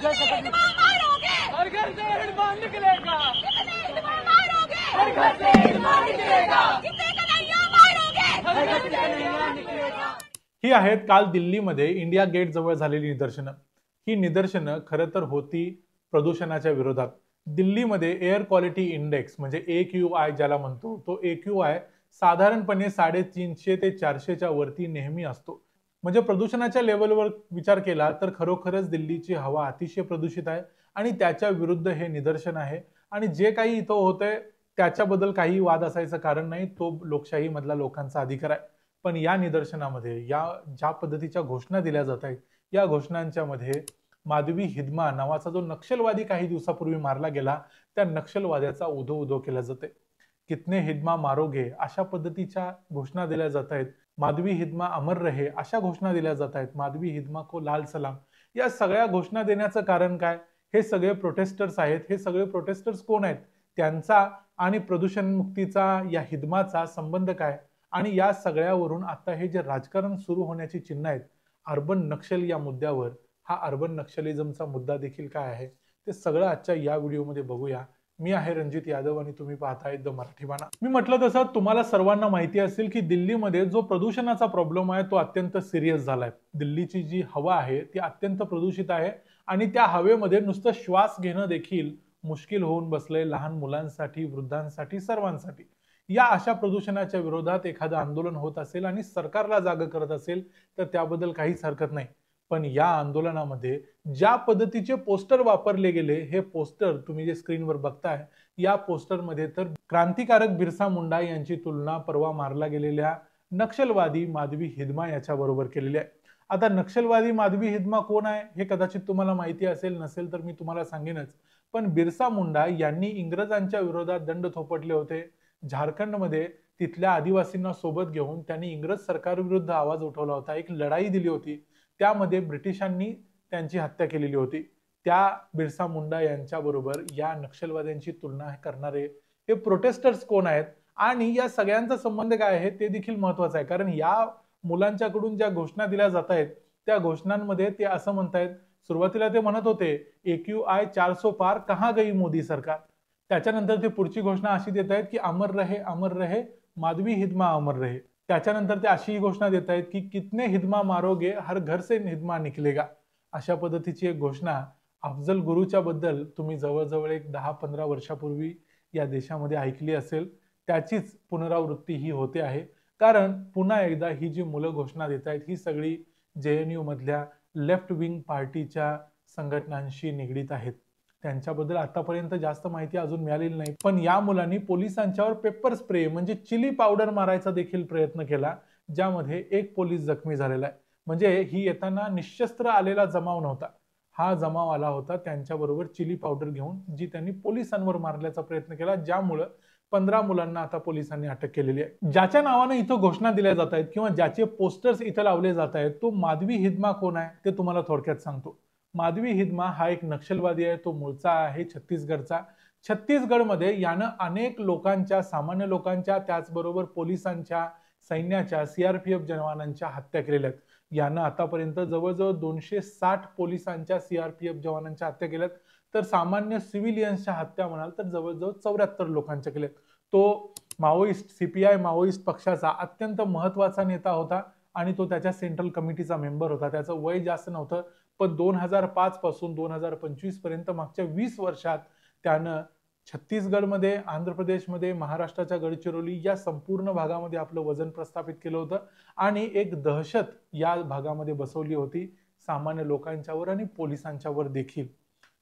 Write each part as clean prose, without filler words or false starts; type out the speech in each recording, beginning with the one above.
हर घर से हिडमा निकलेगा, हर घर से हिडमा निकलेगा, हर घर से कन्हैया निकलेगा। ही आहेत काल दिल्लीमध्ये इंडिया गेट जवळ झालेली निदर्शनं। ही निदर्शनं खरं तर होती प्रदूषणाच्या विरोधात। दिल्लीमध्ये एअर क्वालिटी इंडेक्स म्हणजे AQI ज्याला म्हणतो, तो AQI साधारणपणे 350 ते 400च्या वरती नेहमी असतो। म्हणजे प्रदूषणाच्या लेवलवर विचार केला तर खरोखरच दिल्लीची हवा अतिशय प्रदूषित आहे आणि त्याच्या विरुद्ध हे निदर्शन आहे। आणि जे काही इथं होतंय त्याच्याबद्दल काही वाद असायचं कारण नाही, तो लोकशाही मधला लोकांचा अधिकार आहे। पण या निदर्शनामध्ये या ज्या पद्धतीच्या घोषणा दिल्या जात आहेत, या घोषणांच्या मध्ये माधवी हिदमा नावाचा जो नक्षलवादी काही दिवसापूर्वी मारला गेला, त्या नक्षलवाद्याचा उदो केला जाते। कितने हिदमा मारोगे अशा पद्धतीच्या घोषणा दिल्या जात आहेत। माधवी हिदमा अमर रहे अशा घोषणा दिल्या जात आहेत। माधवी हिदमा को लाल सलाम, या सगळ्या घोषणा देण्याचं कारण काय? हे सगळे प्रोटेस्टर्स आहेत। हे सगळे प्रोटेस्टर्स कोण आहेत? त्यांचा आणि प्रदूषण मुक्तीचा या हिदमाचा संबंध काय? आणि या सगळ्यावरून आता हे जे राजकारण सुरू होण्याची चिन्ह आहेत अर्बन नक्षल या मुद्द्यावर, हा अर्बन नक्षलिझमचा मुद्दा देखील काय आहे ते सगळं आजच्या या व्हिडिओमध्ये बघूया। मी आहे रणजित यादव आणि तुम्ही पाहताय द मराठी बाणा। मी म्हटलं तसं तुम्हाला सर्वांना माहिती असेल की दिल्लीमध्ये जो प्रदूषणाचा प्रॉब्लेम आहे तो अत्यंत सिरियस झालाय। दिल्लीची जी हवा आहे ती अत्यंत प्रदूषित आहे आणि त्या हवेमध्ये नुसतं श्वास घेणं देखील मुश्किल होऊन बसलंय, लहान मुलांसाठी, वृद्धांसाठी, सर्वांसाठी। या अशा प्रदूषणाच्या विरोधात एखादं आंदोलन होत असेल आणि सरकारला जागं करत असेल तर त्याबद्दल काहीच हरकत नाही। पण या आंदोलनामध्ये ज्या पद्धतीचे पोस्टर वापरले गेले, हे पोस्टर तुम्ही जे स्क्रीनवर बघताय, या पोस्टरमध्ये तर क्रांतिकारक बिरसा मुंडा यांची तुलना परवा मारला गेलेल्या नक्षलवादी माधवी हिदमा याच्या बरोबर केलेली आहे। आता नक्षलवादी माधवी हिदमा कोण आहे हे कदाचित तुम्हाला माहिती असेल, नसेल तर मी तुम्हाला सांगेनच। पण बिरसा मुंडा यांनी इंग्रजांच्या विरोधात दंड थोपटले होते। झारखंडमध्ये तिथल्या आदिवासींना सोबत घेऊन त्यांनी इंग्रज सरकारविरुद्ध आवाज उठवला होता, एक लढाई दिली होती। त्यामध्ये ब्रिटिशांनी त्यांची हत्या केलेली होती। त्या बिरसा मुंडा यांच्या बरोबर या नक्षलवाद्यांची तुलना करणारे हे प्रोटेस्टर्स कोण आहेत आणि या सगळ्यांचा संबंध काय आहे ते देखील महत्त्वाचं आहे। कारण या मुलांच्याकडून ज्या घोषणा दिल्या जात आहेत त्या घोषणांमध्ये ते असं म्हणतायत, सुरुवातीला ते म्हणत होते AQI 400 पार कहां गई मोदी सरकार। त्याच्यानंतर ते पुढची घोषणा अशी देत आहेत की अमर रहे माधवी हिदमा अमर रहे। त्याच्यानंतर ते अशी घोषणा देत आहेत की कितने हिदमा मारोगे हर घर से हिदमा निकलेगा। अशा पद्धतीची एक घोषणा अफजल गुरुच्या बद्दल तुम्ही जवळजवळ एक 10-15 वर्षापूर्वी या देशामध्ये ऐकली असेल, त्याचीच पुनरावृत्ती ही होते आहे। कारण पुन्हा एकदा ही जी मुलं घोषणा देत आहेत ही सगळी JNU मधल्या लेफ्ट विंग पार्टीच्या संघटनांशी निगडीत आहेत। त्यांच्याबद्दल आतापर्यंत जास्त माहिती अजून मिळालेली नाही, पण या मुलांनी पोलिसांच्यावर पेपर स्प्रे म्हणजे चिली पावडर मारायचा देखील प्रयत्न केला, ज्यामध्ये एक पोलीस जखमी झालेला आहे। म्हणजे ही येताना निशस्त्र आलेला जमाव नव्हता, हा जमाव आला होता त्यांच्याबरोबर चिली पावडर घेऊन, जी त्यांनी पोलिसांवर मारण्याचा प्रयत्न केला, ज्यामुळे 15 मुलांना आता पोलिसांनी अटक केलेली आहे। ज्याच्या नावाने इथं घोषणा दिल्या जात आहेत किंवा ज्याचे पोस्टर्स इथं लावले जात आहेत तो माधवी हिदमा कोण आहे ते तुम्हाला थोडक्यात सांगतो। माधवी हिदमा हा एक नक्षलवादी आहे, तो मूळचा आहे छत्तीसगडचा। छत्तीसगडमध्ये यानं अनेक लोकांच्या, सामान्य लोकांच्या, त्याचबरोबर पोलिसांच्या, सैन्याच्या, CRPF जवानांच्या हत्या केलेल्या आहेत। यानं आतापर्यंत जवळजवळ 260 पोलिसांच्या, CRPF जवानांच्या हत्या केल्यात, तर सामान्य सिव्हिलियन्सच्या हत्या म्हणाल तर जवळजवळ 74 लोकांच्या केल्यात। तो माओइस्ट CPI माओइस्ट पक्षाचा अत्यंत महत्त्वाचा नेता होता आणि तो त्याच्या सेंट्रल कमिटीचा मेंबर होता। त्याचं वय जास्त नव्हतं, पण 2005 पासून 2025 पर्यंत मागच्या 20 वर्षात त्यानं छत्तीसगडमध्ये, आंध्र प्रदेशमध्ये, महाराष्ट्राच्या गडचिरोली या संपूर्ण भागामध्ये आपलं वजन प्रस्थापित केलं होतं आणि एक दहशत या भागामध्ये बसवली होती सामान्य लोकांच्यावर आणि पोलिसांच्यावर देखील।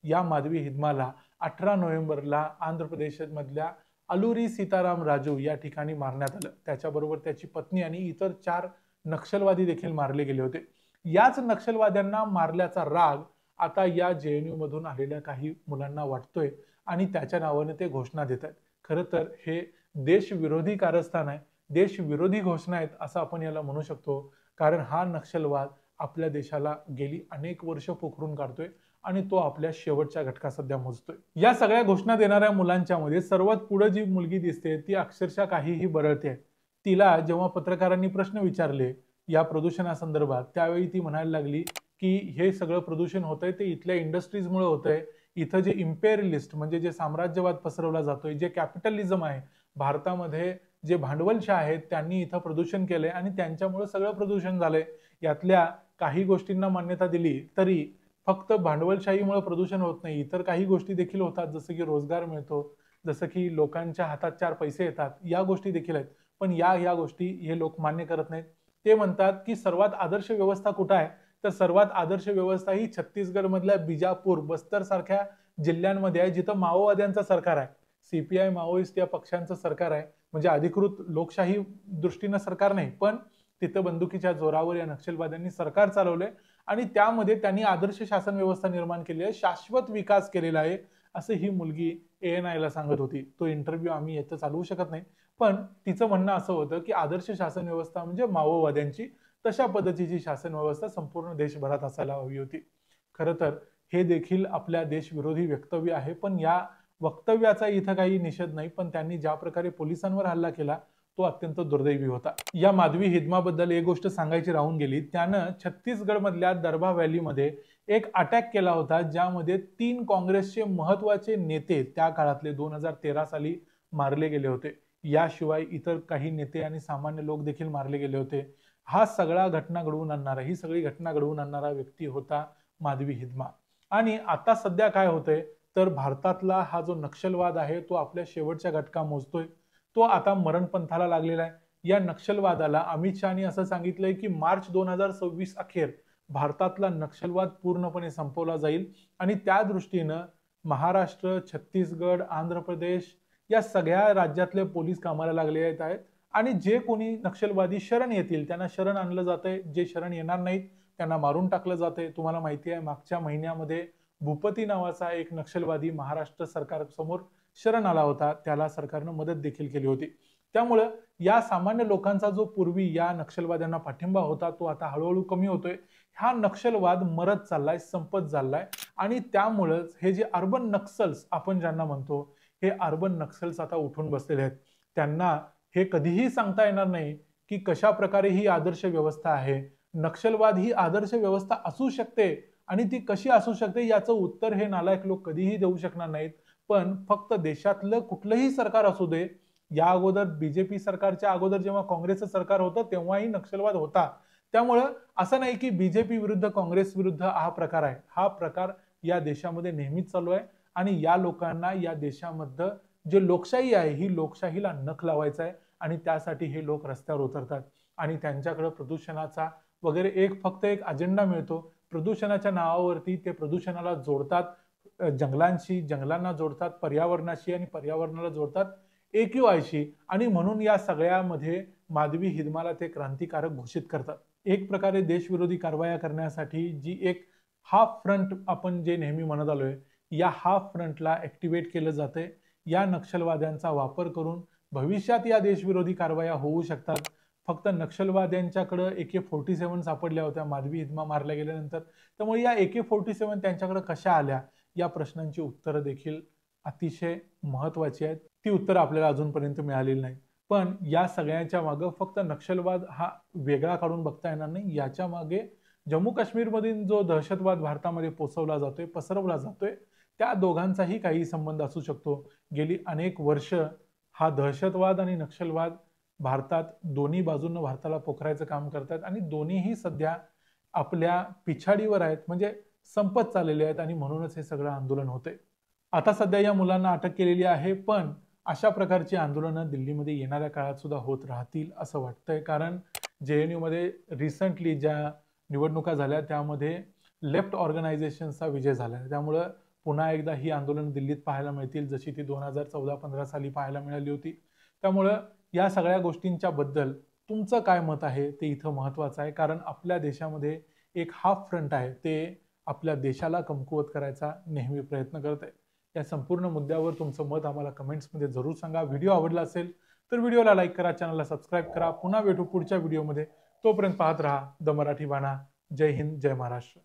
या माधवी हिदमाला 18 नोव्हेंबरला आंध्र प्रदेशमधल्या अलुरी सीताराम राजू या ठिकाणी मारण्यात आलं। त्याच्याबरोबर त्याची पत्नी आणि इतर 4 नक्षलवादी देखील मारले गेले होते। याच नक्षलवाद्यांना मारल्याचा राग आता या JNU मधून आलेल्या काही मुलांना वाटतोय आणि त्याच्या नावाने ते घोषणा देत आहेत। खरं तर हे देशविरोधी कारस्थान आहे, देशविरोधी घोषणा आहेत असं आपण याला म्हणू शकतो। कारण हा नक्षलवाद आपल्या देशाला गेली अनेक वर्ष पोखरून काढतोय आणि तो आपल्या शेवटच्या घटका सध्या मोजतोय। या सगळ्या घोषणा देणाऱ्या मुलांच्या मध्ये सर्वात पुढे जी मुलगी दिसते ती अक्षरशः काहीही बरळते आहे। तिला जेव्हा पत्रकारांनी प्रश्न विचारले या प्रदूषणासंदर्भात, त्यावेळी ती म्हणायला लागली की हे सगळं प्रदूषण होतंय ते इथल्या इंडस्ट्रीजमुळे होतंय, इथं जे इम्पेरियलिस्ट म्हणजे जे साम्राज्यवाद पसरवला जातोय, जे कॅपिटलिझम आहे भारतामध्ये, जे भांडवलशाह आहेत त्यांनी इथं प्रदूषण केलंय आणि त्यांच्यामुळे सगळं प्रदूषण झालंय. यातल्या काही गोष्टींना मान्यता दिली तरी फक्त भांडवलशाहीमुळे प्रदूषण होत नाही, इतर काही गोष्टी देखील होतात, जसं की रोजगार मिळतो, जसं की लोकांच्या हातात 4 पैसे येतात, या गोष्टी देखील आहेत. पण या गोष्टी हे लोक मान्य करत नाहीत. ते म्हणतात की सर्वात आदर्श व्यवस्था कुठं आहे, तर सर्वात आदर्श व्यवस्था ही छत्तीसगड मधल्या बिजापूर, बस्तर सारख्या जिल्ह्यांमध्ये आहे, जिथं माओवाद्यांचं सरकार आहे. सीपीआय माओइस्ट या पक्षांचं सरकार आहे, म्हणजे अधिकृत लोकशाही दृष्टीनं सरकार नाही, पण तिथं बंदुकीच्या जोरावर या नक्षलवाद्यांनी सरकार चालवलंय आणि त्यामध्ये त्यांनी आदर्श शासन व्यवस्था निर्माण केली आहे, शाश्वत विकास केलेला आहे, असं ही मुलगी ANI ला सांगत होती. तो इंटरव्ह्यू आम्ही येथे चालवू शकत नाही, पण तिचं म्हणणं असं होतं की आदर्श शासन व्यवस्था म्हणजे माओवाद्यांची, तशा पद्धतीची शासन व्यवस्था संपूर्ण देशभरात असायला हवी होती. खरं तर हे देखील आपल्या देशविरोधी वक्तव्य आहे, पण या वक्तव्याचा इथं काही निषेध नाही, पण त्यांनी ज्या प्रकारे पोलिसांवर हल्ला केला तो अत्यंत दुर्दैवी होता. या माधवी हिदमाबद्दल एक गोष्ट सांगायची राहून गेली. त्यानं छत्तीसगड मधल्या दरभा व्हॅलीमध्ये एक अटॅक केला होता, ज्यामध्ये 3 काँग्रेसचे महत्वाचे नेते त्या काळातले 2013 साली मारले गेले होते. याशिवाय इतर काही नेते आणि सामान्य लोक देखील मारले गेले होते. ही सगळी घटना घडवून आणणारा व्यक्ती होता माधवी हिदमा. आणि आता सध्या काय होतंय, तर भारतातला हा जो नक्षलवाद आहे तो आपल्या शेवटच्या घटका मोजतोय, तो आता मरणपंथाला लागलेला आहे. या नक्षलवादाला अमित शहानी असं सांगितलंय की मार्च 2026 अखेर भारतातला नक्षलवाद पूर्णपणे संपवला जाईल आणि त्या दृष्टीनं महाराष्ट्र, छत्तीसगड, आंध्र प्रदेश या सगळ्या राज्यातले पोलीस कामाला लागले आहेत आणि जे कोणी नक्षलवादी शरण येतील त्यांना शरण आणलं जातंय, जे शरण येणार नाहीत त्यांना मारून टाकलं जातंय. तुम्हाला माहिती आहे मागच्या महिन्यामध्ये भूपती नावाचा एक नक्षलवादी महाराष्ट्र सरकार समोर शरण आला होता, त्याला सरकारनं मदत देखील केली होती. त्यामुळं या सामान्य लोकांचा जो पूर्वी या नक्षलवाद्यांना पाठिंबा होता तो आता हळूहळू कमी होतोय. हा नक्षलवाद मरत चाललाय, संपत चाललाय आणि त्यामुळेच हे जे अर्बन नक्सल्स आपण ज्यांना म्हणतो, हे अर्बन नक्सल्स आता उठून बसलेले आहेत. त्यांना हे कधीही सांगता येणार नाही की कशा प्रकारे ही आदर्श व्यवस्था आहे. नक्षलवाद ही आदर्श व्यवस्था असू शकते आणि ती कशी असू शकते याचं उत्तर हे नालायक लोक कधीही देऊ शकणार नाहीत. पण फक्त देशातलं कुठलंही सरकार असू दे, या अगोदर बीजेपी सरकारच्या अगोदर जेव्हा काँग्रेसचं सरकार होतं तेव्हाही नक्षलवाद होता. त्यामुळं असं नाही की बीजेपी विरुद्ध काँग्रेस विरुद्ध हा प्रकार आहे. हा प्रकार या देशामध्ये नेहमीच चालू आहे आणि या लोकांना या देशामध्ये जे लोकशाही आहे ही लोकशाहीला नख लावायचा आहे आणि त्यासाठी हे लोक रस्त्यावर उतरतात आणि त्यांच्याकडे प्रदूषणाचा वगैरे फक्त एक अजेंडा मिळतो. प्रदूषणाच्या नावावरती ते प्रदूषणाला जोडतात जंगलांशी, जंगलांना जोडतात पर्यावरणाशी आणि पर्यावरणाला जोडतात AQI आणि म्हणून या सगळ्यामध्ये माधवी हिदमाला ते क्रांतिकारक घोषित करतात. एक प्रकारे देशविरोधी कारवाया करण्यासाठी जी एक हाफ फ्रंट आपण जे नेहमी म्हणत आलोय, या हाफ फ्रंटला ऍक्टिव्हेट केलं जाते. या नक्षलवाद्यांचा वापर करून भविष्यात या देशविरोधी कारवाया होऊ शकतात. फक्त नक्षलवाद्यांच्याकडे AK-47 सापडल्या होत्या माधवी हिदमा मारल्या गेल्यानंतर, त्यामुळे या AK-47 त्यांच्याकडे कशा आल्या या प्रश्नांची उत्तरं देखील अतिशय महत्वाची आहेत. ती उत्तरं आपल्याला अजूनपर्यंत मिळालेली नाही. पण या सगळ्यांच्या मागे फक्त नक्षलवाद हा वेगळा काढून बघता येणार नाही. याच्या मागे जम्मू काश्मीरमधील जो दहशतवाद भारतामध्ये पोचवला जातोय, पसरवला जातोय, त्या दोघांचाही काही संबंध असू शकतो. गेली अनेक वर्ष हा दहशतवाद आणि नक्षलवाद भारतात दोन्ही बाजूंना भारताला पोखरायचं काम करतात आणि दोन्हीही सध्या आपल्या पिछाडीवर आहेत, म्हणजे संपत चाललेले आहेत आणि म्हणूनच हे सगळं आंदोलन होते. आता सध्या या मुलांना अटक केलेली आहे, पण अशा प्रकारची आंदोलनं दिल्लीमध्ये येणाऱ्या काळात सुद्धा होत राहतील असं वाटतंय. कारण JNU मध्ये रिसेंटली ज्या निवडणुका झाल्या त्यामध्ये लेफ्ट ऑर्गनायझेशनचा विजय झाला. त्यामुळं पुन्हा एकदा ही आंदोलन दिल्लीत पाहायला मिळतील, जशी ती 2014-15 साली पाहायला मिळाली होती. त्यामुळं या सगळ्या गोष्टींच्या बद्दल तुमचं काय मत आहे ते इथं महत्वाचं आहे. कारण आपल्या देशामध्ये एक हाफ फ्रंट आहे, ते आपल्या देशाला कमकुवत करायचा नेहमी प्रयत्न करत आहे. या संपूर्ण मुद्द्यावर तुमचं मत आम्हाला कमेंट्समध्ये जरूर सांगा. व्हिडिओ आवडला असेल तर व्हिडिओला लाईक करा, चॅनलला सबस्क्राईब करा. पुन्हा भेटू पुढच्या व्हिडिओमध्ये. तोपर्यंत पाहत राहा द मराठी बाणा. जय हिंद, जय महाराष्ट्र.